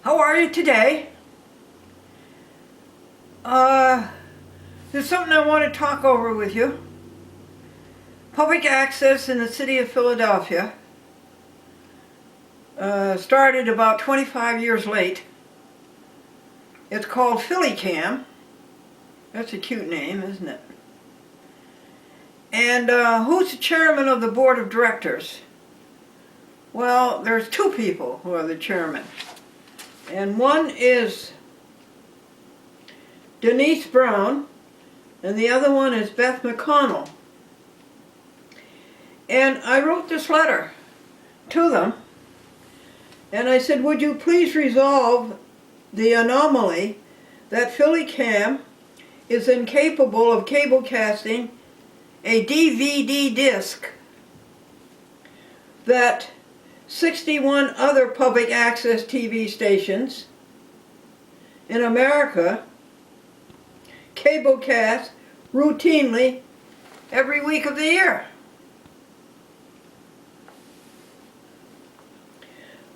How are you today? There's something I want to talk over with you. Public access in the city of Philadelphia started about 25 years late. It's called Phillycam. That's a cute name, isn't it? And who's the chairman of the board of directors? Well, there's two people who are the chairman. And one is Denise Brown, and the other one is Beth McConnell. And I wrote this letter to them, and I said, would you please resolve the anomaly that Phillycam is incapable of cablecasting a DVD disc that 61 other public access TV stations in America cablecast routinely every week of the year.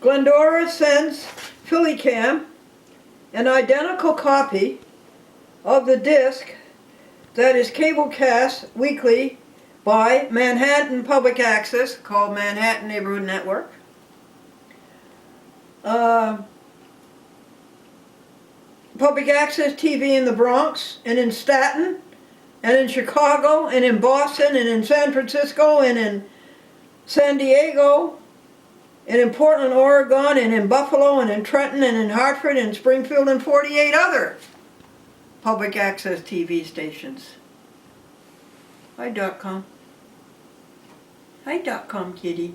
Glendora sends Phillycam an identical copy of the disc that is cablecast weekly by Manhattan Public Access, called Manhattan Neighborhood Network, Public Access TV in the Bronx, and in Staten, and in Chicago, and in Boston, and in San Francisco, and in San Diego, and in Portland, Oregon, and in Buffalo, and in Trenton, and in Hartford, and Springfield, and 48 other public access TV stations. Hi, .com. Hi, .com, kitty.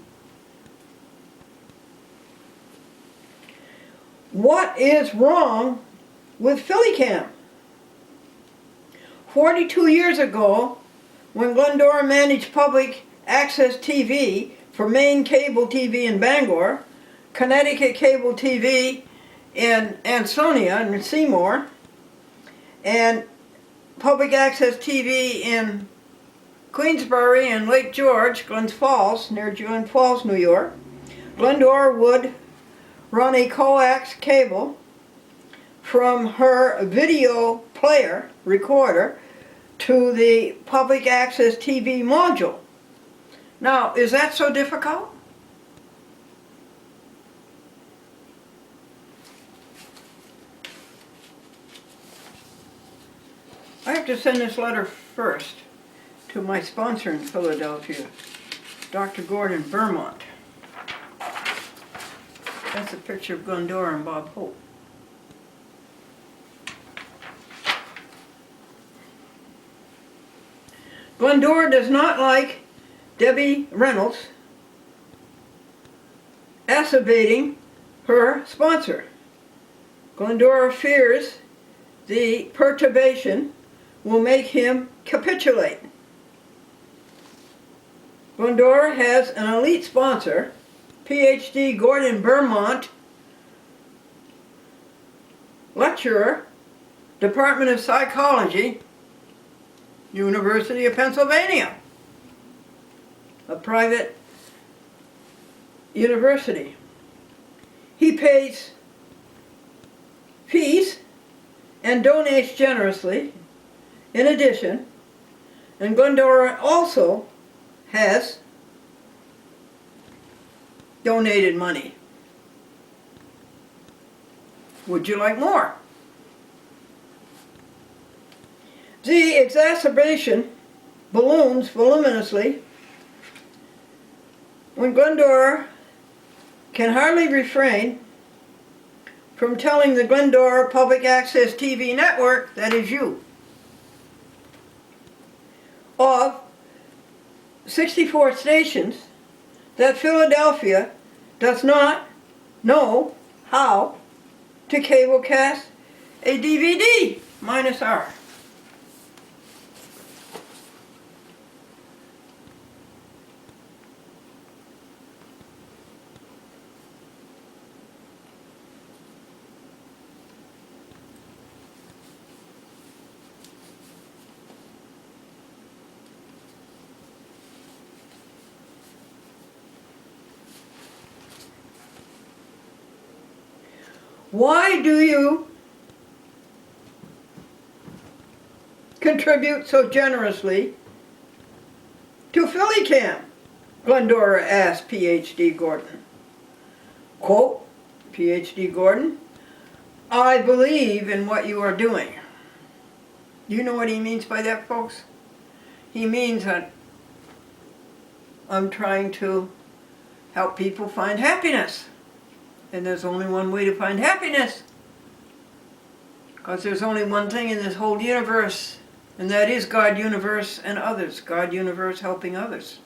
What is wrong with Phillycam? 42 years ago, when Glendora managed public access TV for Maine Cable TV in Bangor, Connecticut Cable TV in Ansonia and Seymour, and public access TV in Queensbury and Lake George, Glens Falls, near Glens Falls, New York, Glendora would run a coax cable from her video player, recorder, to the public access TV module. Now, is that so difficult? I have to send this letter first to my sponsor in Philadelphia, Dr. Gordon Vermont. That's a picture of Glendora and Bob Hope. Glendora does not like Debbie Reynolds acerbating her sponsor. Glendora fears the perturbation will make him capitulate. Glendora has an elite sponsor, PhD Gordon Vermont, lecturer, Department of Psychology, University of Pennsylvania, a private university. He pays fees and donates generously. In addition, and Glendora also has donated money. Would you like more? The exacerbation balloons voluminously when Glendora can hardly refrain from telling the Glendora Public Access TV network, that is you, of 64 stations, that Philadelphia does not know how to cablecast a DVD, minus R. Why do you contribute so generously to Phillycam? Glendora asked Ph.D. Gordon. Quote, Ph.D. Gordon, I believe in what you are doing. You know what he means by that, folks? He means that I'm trying to help people find happiness. And there's only one way to find happiness. Because there's only one thing in this whole universe, and that is God, universe, and others. God, universe, helping others.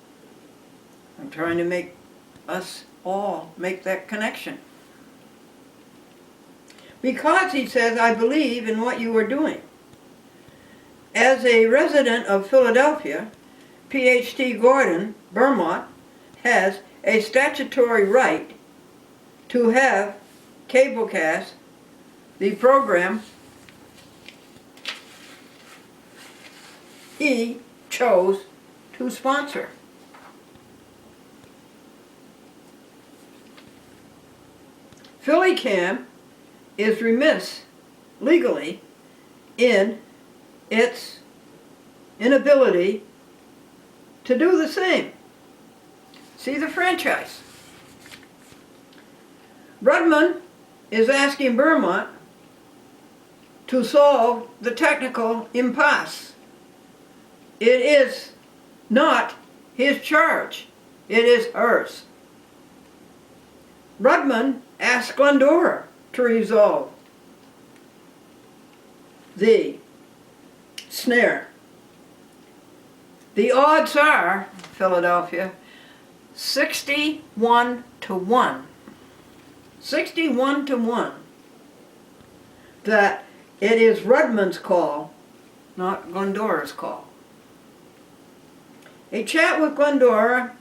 I'm trying to make us all make that connection. Because, he says, I believe in what you are doing. As a resident of Philadelphia, Ph.D. Gordon Vermont has a statutory right to have cablecast, the program he chose to sponsor. Phillycam is remiss legally in its inability to do the same. See the franchise. Rudman is asking Vermont to solve the technical impasse. It is not his charge. It is hers. Rudman asked Glendora to resolve the snare. The odds are, Philadelphia, 61 to 1. 61 to 1. That it is Rudman's call, not Glendora's call. A chat with Glendora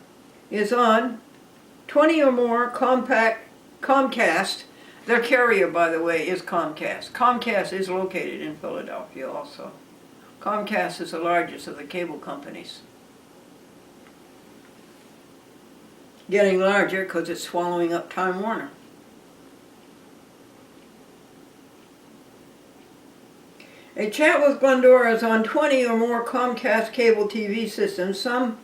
is on 20 or more Comcast. Their carrier, by the way, is Comcast. Comcast is located in Philadelphia also. Comcast is the largest of the cable companies. Getting larger because it's swallowing up Time Warner. A chat with Glendora is on 20 or more Comcast cable TV systems, some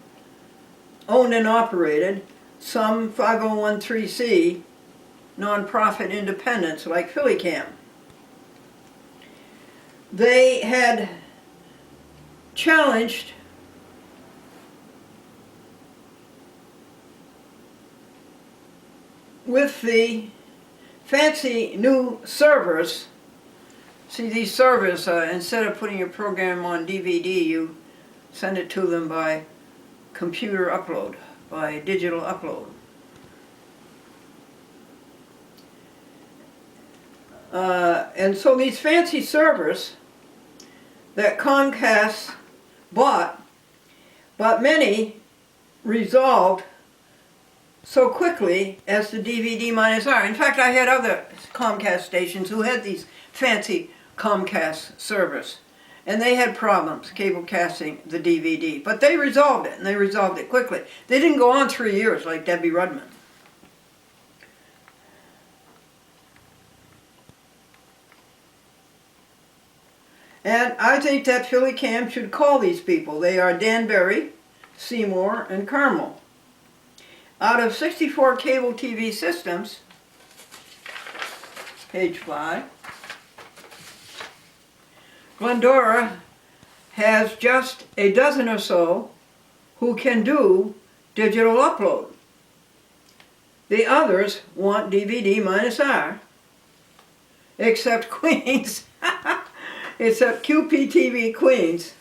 owned and operated, some 501(c) nonprofit independents like Phillycam. They had challenged with the fancy new servers. See, these servers, instead of putting your program on DVD, you send it to them by computer upload, by digital upload. And so these fancy servers that Comcast bought, but many resolved so quickly as the DVD-R. In fact, I had other Comcast stations who had these fancy Comcast servers, and they had problems cablecasting the DVD, but they resolved it, and they resolved it quickly. They didn't go on 3 years like Debbie Rudman. And I think that Phillycam should call these people. They are Danbury, Seymour, and Carmel. Out of 64 cable TV systems, page 5, Glendora has just a dozen or so who can do digital upload. The others want DVD-R, except Queens, except QPTV Queens,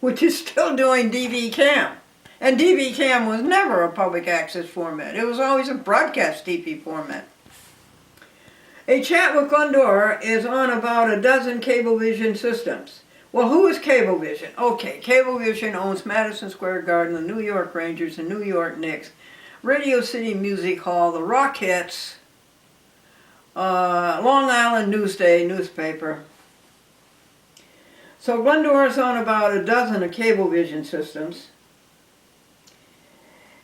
which is still doing DV-Cam. And DV-Cam was never a public access format. It was always a broadcast TV format. A chat with Glendora is on about a dozen Cablevision systems. Well, who is Cablevision? Okay, Cablevision owns Madison Square Garden, the New York Rangers, the New York Knicks, Radio City Music Hall, the Rockettes, Long Island Newsday newspaper. So Glendora's on about a dozen of Cablevision systems.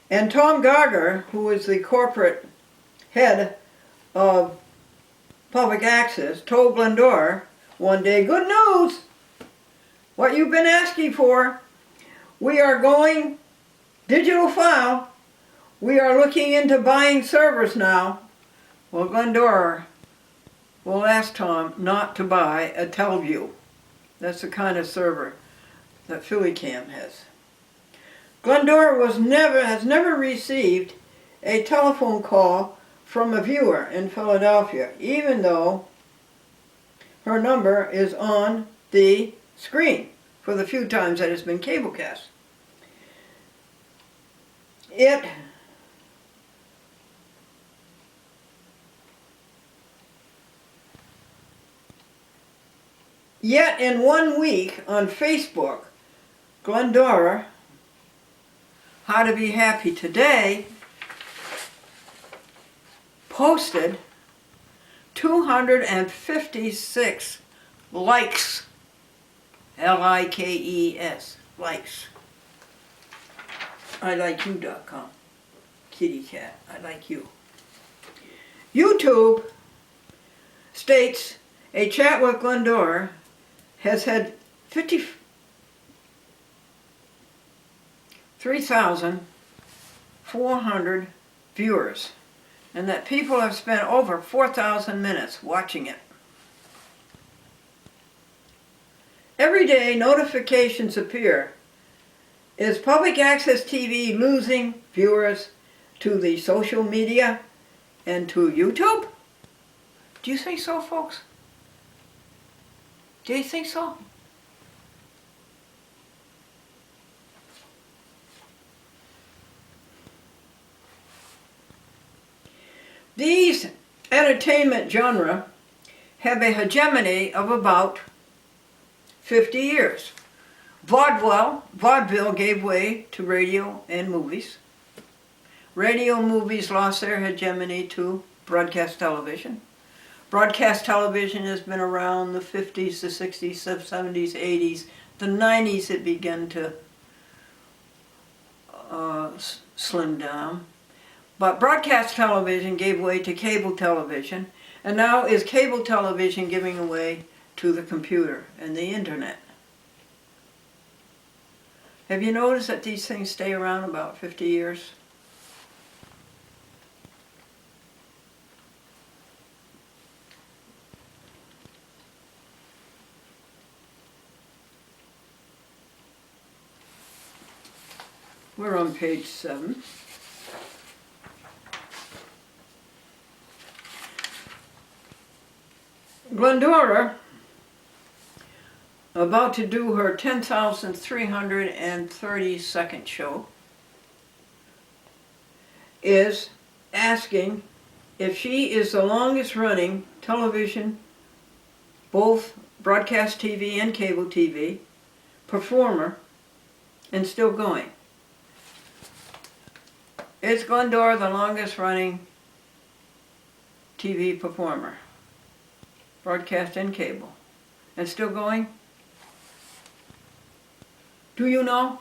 And Tom Geiger, who is the corporate head of Public Access told Glendora one day, good news, what you've been asking for, we are going digital file, we are looking into buying servers now. Well, Glendora will ask Tom not to buy a Telview. That's the kind of server that Phillycam has. Glendora has never received a telephone call from a viewer in Philadelphia, even though her number is on the screen for the few times that it's been cablecast. Yet in 1 week on Facebook, Glendora, How to Be Happy Today, posted 256 likes, L-I-K-E-S, likes. ILikeYou.com, kitty cat, I like you. YouTube states a chat with Glendora has had 53,400 viewers, and that people have spent over 4,000 minutes watching it. Every day notifications appear. Is public access TV losing viewers to the social media and to YouTube? Do you think so, folks? Do you think so? These entertainment genre have a hegemony of about 50 years. Vaudeville gave way to radio and movies. Radio and movies lost their hegemony to broadcast television. Broadcast television has been around the 50s, the 60s, the 70s, 80s. The 90s it began to slim down. But broadcast television gave way to cable television, and now is cable television giving way to the computer and the internet. Have you noticed that these things stay around about 50 years? We're on page 7. Glendora, about to do her 10,332nd show, is asking if she is the longest running television, both broadcast TV and cable TV, performer, and still going. Is Glendora the longest running TV performer, broadcast and cable, and still going? Do you know?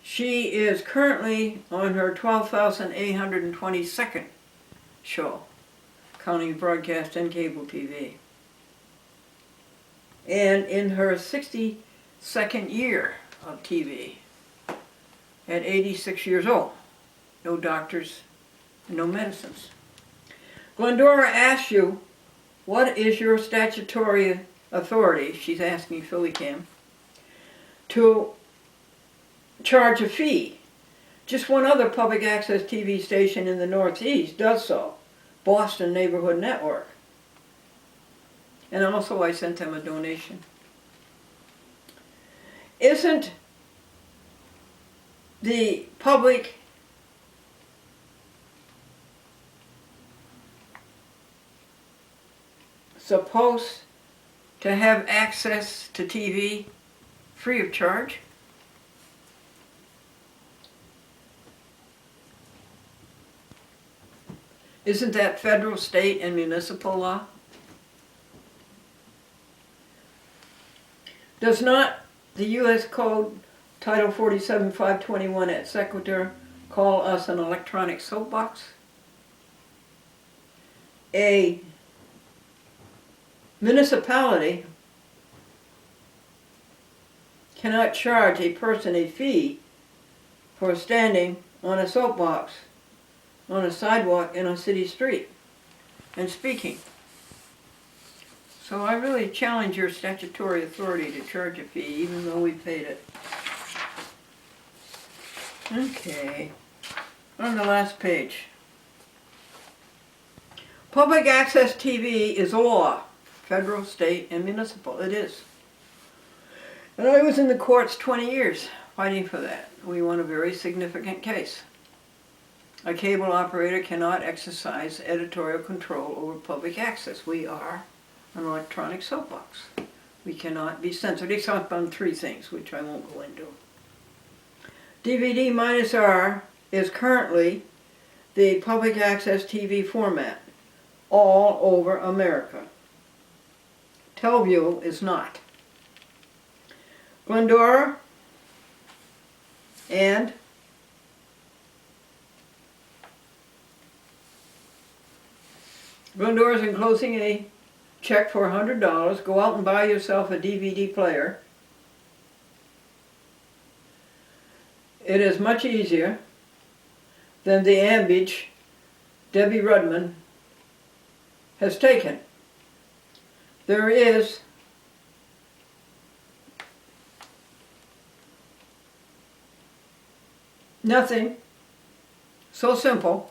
She is currently on her 12,822nd show, counting broadcast and cable TV. And in her 62nd year of TV, at 86 years old. No doctors, no medicines. Glendora asks you, what is your statutory authority, she's asking Phillycam, to charge a fee? Just one other public access TV station in the Northeast does so, Boston Neighborhood Network. And also I sent them a donation. Isn't the public supposed to have access to TV free of charge? Isn't that federal, state, and municipal law? Does not the U.S. Code Title 47, 521 et sequitur call us an electronic soapbox? a municipality cannot charge a person a fee for standing on a soapbox on a sidewalk in a city street and speaking. So I really challenge your statutory authority to charge a fee, even though we paid it. Okay, on the last page. Public access TV is a law, federal, state, and municipal. It is. And I was in the courts 20 years fighting for that. We won a very significant case. A cable operator cannot exercise editorial control over public access. We are an electronic soapbox. We cannot be censored, except on 3 things, which I won't go into. DVD-R is currently the public access TV format all over America. Teleview is not. Glendora and Glendora's enclosing a check for $100. Go out and buy yourself a DVD player. It is much easier than the ambage Debbie Rudman has taken. There is nothing so simple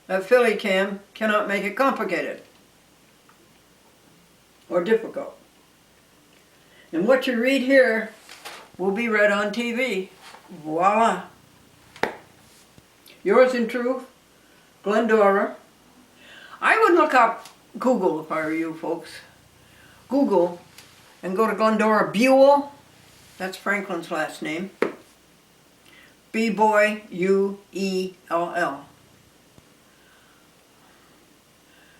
that Phillycam cannot make it complicated or difficult. And what you read here will be read on TV. Voila! Yours in truth, Glendora. I would look up Google if I were you folks. Google and go to Glendora Buell. That's Franklin's last name. B-boy U-E-L-L.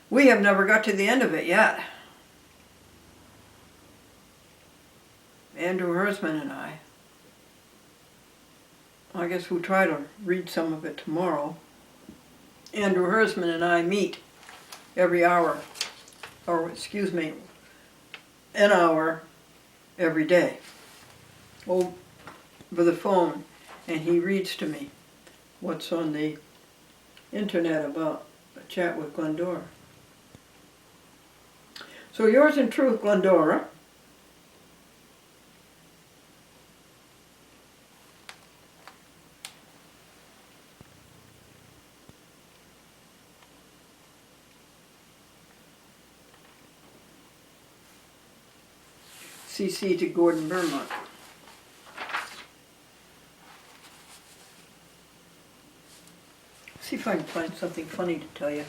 We have never got to the end of it yet. Andrew Hersman and I guess we'll try to read some of it tomorrow. Andrew Hersman and I meet every hour, or excuse me, an hour every day over the phone, and he reads to me what's on the internet about a chat with Glendora. So yours in truth, Glendora. CC to Gordon Vermont. See if I can find something funny to tell you.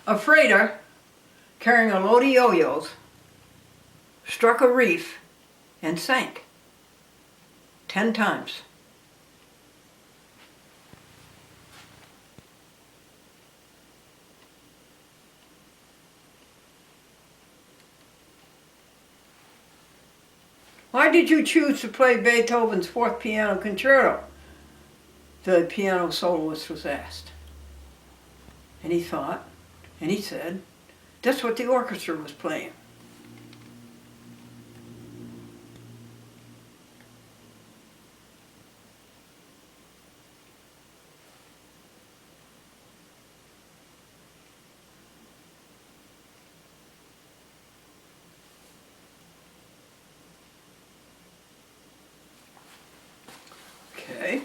A freighter carrying a load of yo-yos struck a reef and sank 10 times. Why did you choose to play Beethoven's 4th Piano Concerto? The piano soloist was asked. And he thought, and he said, that's what the orchestra was playing. Okay.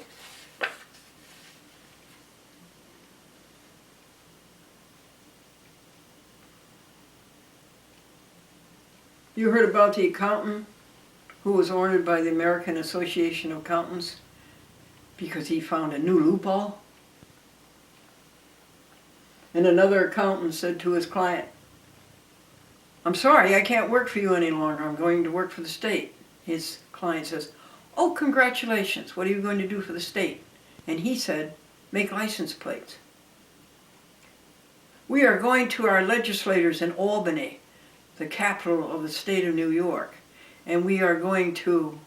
You heard about the accountant who was ordered by the American Association of Accountants because he found a new loophole? And another accountant said to his client, I'm sorry, I can't work for you any longer. I'm going to work for the state. His client says, oh, congratulations. What are you going to do for the state? And he said, make license plates. We are going to our legislators in Albany, the capital of the state of New York, and we are going to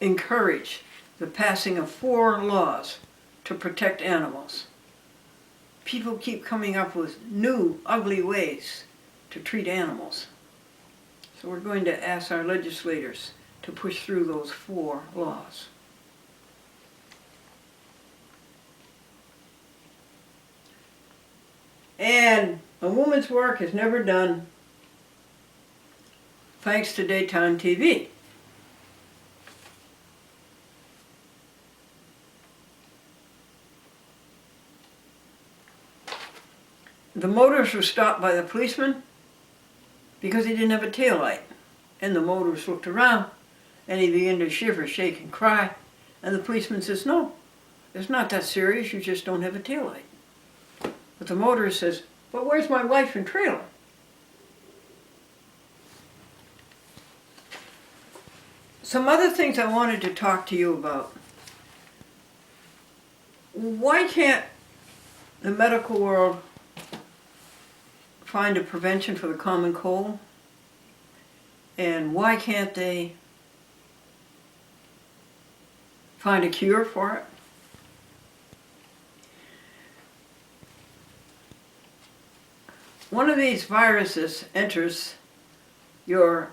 encourage the passing of 4 laws to protect animals. People keep coming up with new, ugly ways to treat animals. So we're going to ask our legislators to push through those 4 laws. And a woman's work is never done thanks to daytime TV. The motorist was stopped by the policeman because he didn't have a taillight. And the motorist looked around and he began to shiver, shake, and cry. And the policeman says, "No, it's not that serious, you just don't have a taillight." But the motorist says, "But where's my wife and trailer?" Some other things I wanted to talk to you about. Why can't the medical world find a prevention for the common cold? And why can't they find a cure for it? One of these viruses enters your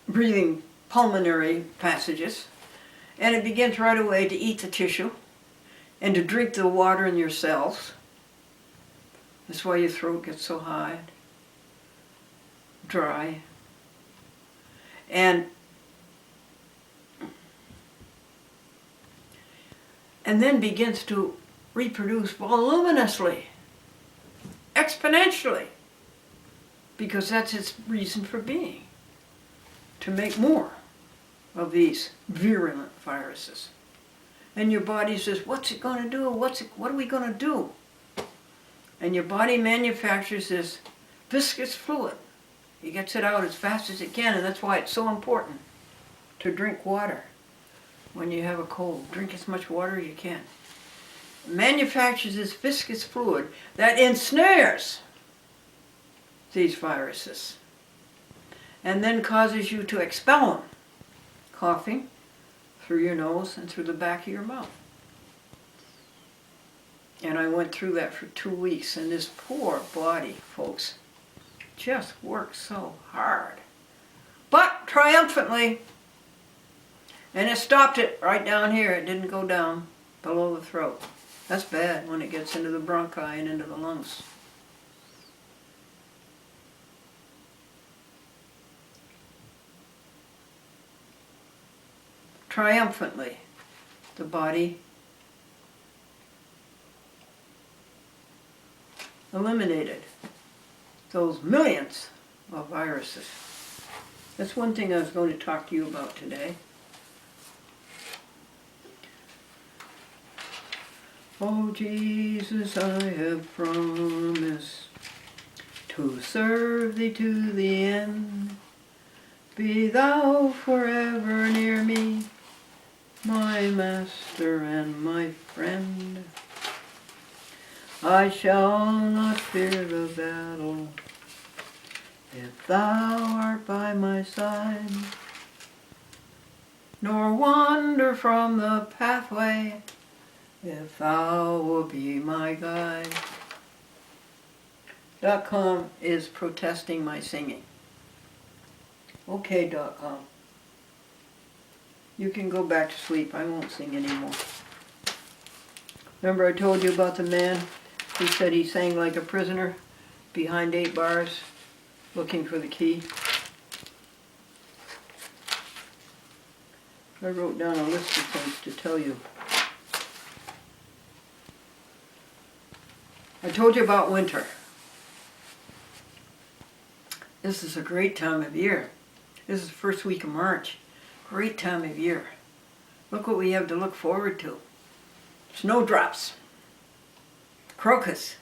breathing pulmonary passages, and it begins right away to eat the tissue and to drink the water in your cells. That's why your throat gets so high, dry. And then begins to reproduce voluminously, exponentially, because that's its reason for being, to make more of these virulent viruses. And your body says, what's it going to do? What are we going to do? And your body manufactures this viscous fluid. It gets it out as fast as it can, and that's why it's so important to drink water when you have a cold. Drink as much water as you can. It manufactures this viscous fluid that ensnares these viruses and then causes you to expel them, coughing through your nose and through the back of your mouth. And I went through that for 2 weeks, and this poor body, folks, just worked so hard. But triumphantly, and it stopped it right down here. It didn't go down below the throat. That's bad when it gets into the bronchi and into the lungs. Triumphantly, the body eliminated those millions of viruses. That's one thing I was going to talk to you about today. Oh Jesus, I have promised to serve thee to the end. Be thou forever near me, my master and my friend. I shall not fear the battle if thou art by my side, nor wander from the pathway if thou wilt be my guide. .com is protesting my singing. Okay, .com. You can go back to sleep. I won't sing anymore. Remember I told you about the man who said he sang like a prisoner behind 8 bars looking for the key? I wrote down a list of things to tell you. I told you about winter. This is a great time of year. This is the first week of March. Great time of year. Look what we have to look forward to. Snowdrops, crocus,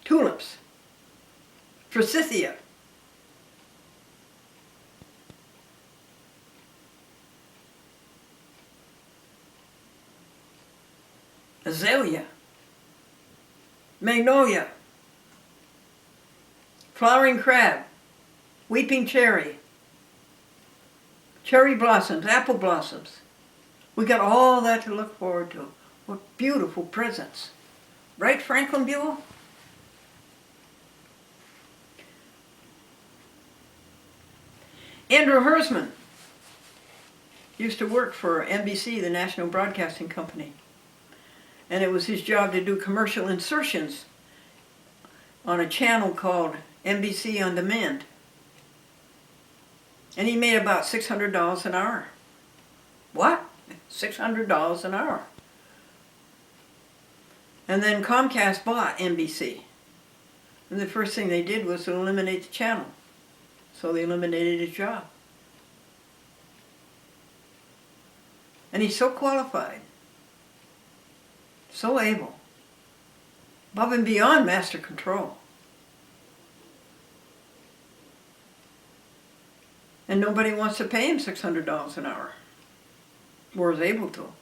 tulips, forsythia, azalea, magnolia, flowering crab, weeping cherry, cherry blossoms, apple blossoms. We got all that to look forward to. What beautiful presents. Right, Franklin Buell? Andrew Hersman used to work for NBC, the National Broadcasting Company. And it was his job to do commercial insertions on a channel called NBC On Demand. And he made about $600 an hour. What? $600 an hour. And then Comcast bought NBC. And the first thing they did was to eliminate the channel. So they eliminated his job. And he's so qualified, so able, above and beyond master control. And nobody wants to pay him $600 an hour, or is able to.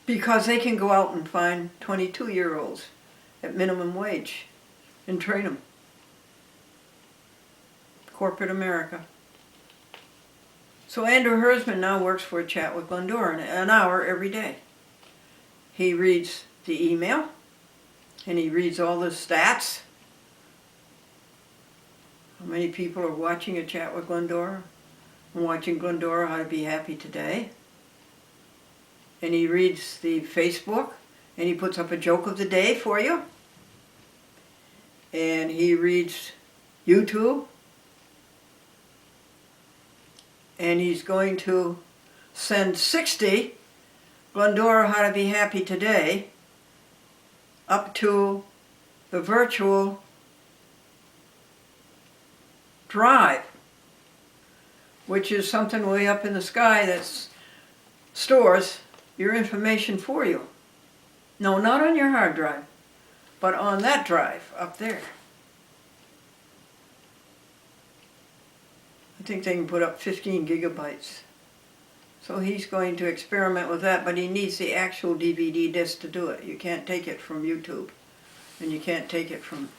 Because they can go out and find 22-year-olds at minimum wage and train them. Corporate America. So Andrew Hersman now works for a Chat with Glendora an hour every day. He reads the email, and he reads all the stats. How many people are watching a Chat with Glendora? I'm watching Glendora How to Be Happy Today. And he reads the Facebook, and he puts up a joke of the day for you. And he reads YouTube. And he's going to send 60 Glendora How to Be Happy Today up to the virtual drive, which is something way up in the sky that stores your information for you. No, not on your hard drive, but on that drive up there. I think they can put up 15 gigabytes. So he's going to experiment with that, but he needs the actual DVD disc to do it. You can't take it from YouTube, and you can't take it from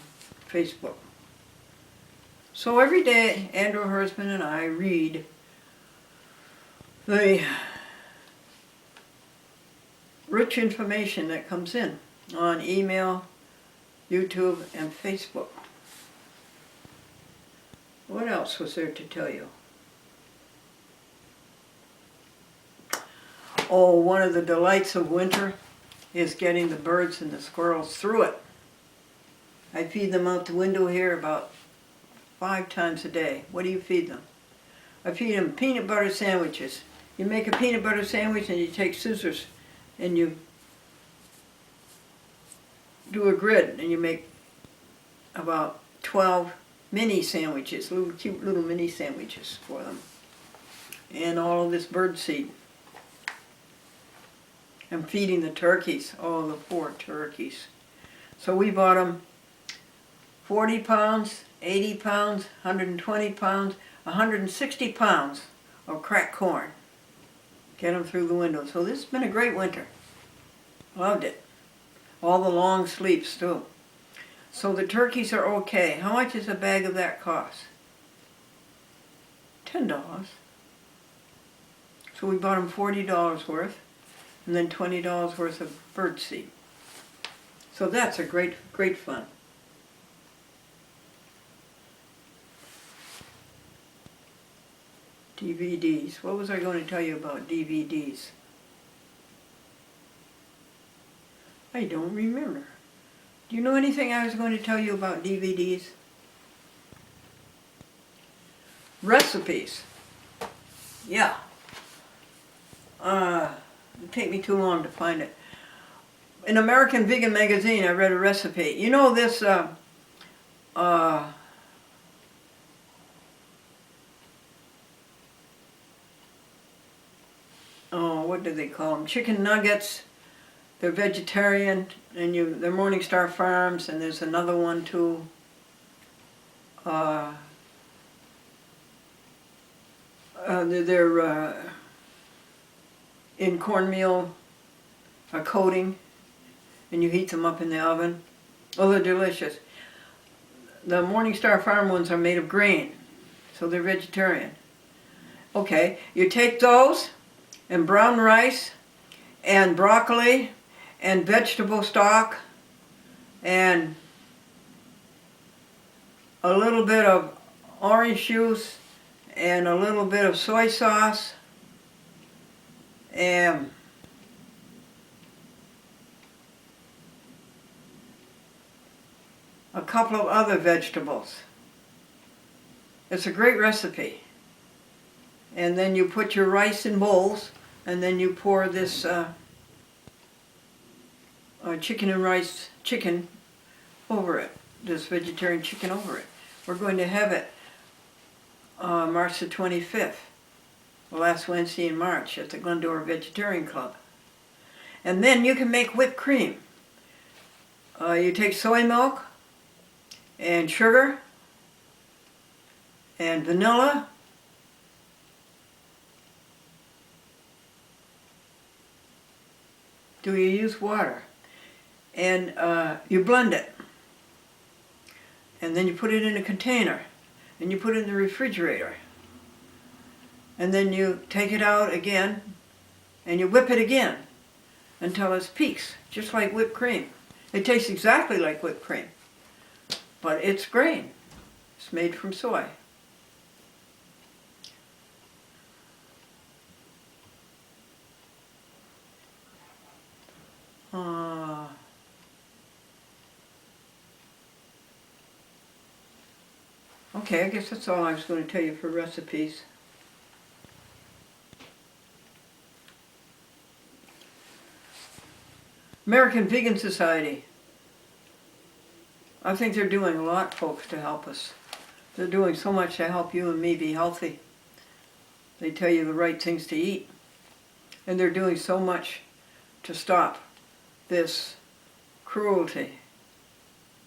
Facebook. So every day, Andrew Hersman and I read the rich information that comes in on email, YouTube, and Facebook. What else was there to tell you? Oh, one of the delights of winter is getting the birds and the squirrels through it. I feed them out the window here about 5 times a day. What do you feed them? I feed them peanut butter sandwiches. You make a peanut butter sandwich and you take scissors and you do a grid and you make about 12 mini sandwiches, cute little mini sandwiches for them. And all of this bird seed. I'm feeding the turkeys. Oh, the poor turkeys. So we bought them 40 pounds, 80 pounds, 120 pounds, 160 pounds of cracked corn. Get them through the window. So this has been a great winter. Loved it. All the long sleeps too. So the turkeys are okay. How much does a bag of that cost? $10. So we bought them $40 worth, and then $20 worth of bird seed. So that's a great fun. DVDs. What was I going to tell you about DVDs? I don't remember. Do you know anything I was going to tell you about DVDs? Recipes. Yeah. It'd take me too long to find it. In American Vegan Magazine, I read a recipe. You know this, what do they call them? Chicken nuggets. They're vegetarian, and they're Morningstar Farms, and there's another one too. They're in cornmeal coating, and you heat them up in the oven. Oh, they're delicious. The Morningstar Farm ones are made of grain, so they're vegetarian. Okay, you take those and brown rice and broccoli and vegetable stock and a little bit of orange juice and a little bit of soy sauce and a couple of other vegetables. It's a great recipe. And then you put your rice in bowls, and then you pour this chicken and rice chicken over it, this vegetarian chicken over it. We're going to have it March the 25th, the last Wednesday in March at the Glendora Vegetarian Club. And then you can make whipped cream. You take soy milk and sugar and vanilla do you use water? And you blend it. And then you put it in a container. And you put it in the refrigerator. And then you take it out again. And you whip it again until it peaks, just like whipped cream. It tastes exactly like whipped cream. But it's grain. It's made from soy. Okay, I guess that's all I was going to tell you for recipes. American Vegan Society. I think they're doing a lot, folks, to help us. They're doing so much to help you and me be healthy. They tell you the right things to eat. And they're doing so much to stop this cruelty,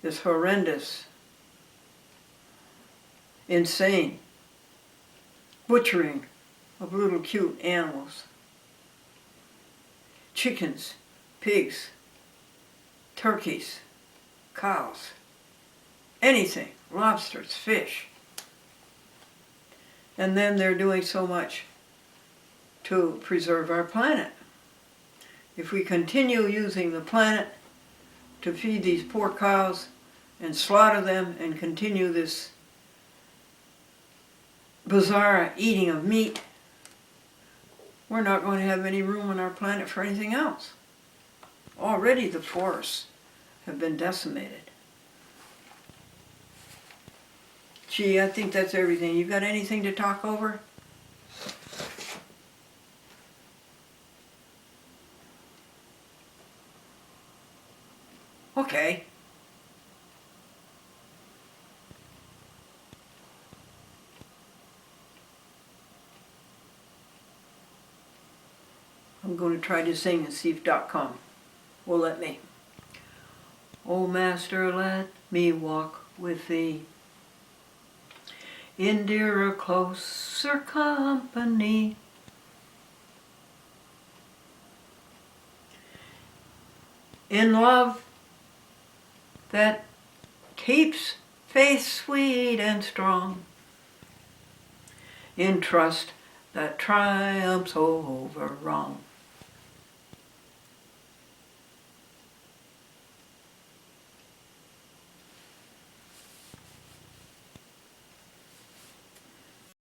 this horrendous, insane butchering of little cute animals. Chickens, pigs, turkeys, cows, anything, lobsters, fish. And then they're doing so much to preserve our planet. If we continue using the planet to feed these poor cows and slaughter them and continue this bizarre eating of meat, we're not going to have any room on our planet for anything else. Already the forests have been decimated. Gee, I think that's everything. You got anything to talk over? Okay. I'm going to try to sing and see if .com will let me. Oh, Master, let me walk with thee in dearer, closer company. In love that keeps faith sweet and strong, in trust that triumphs over wrong.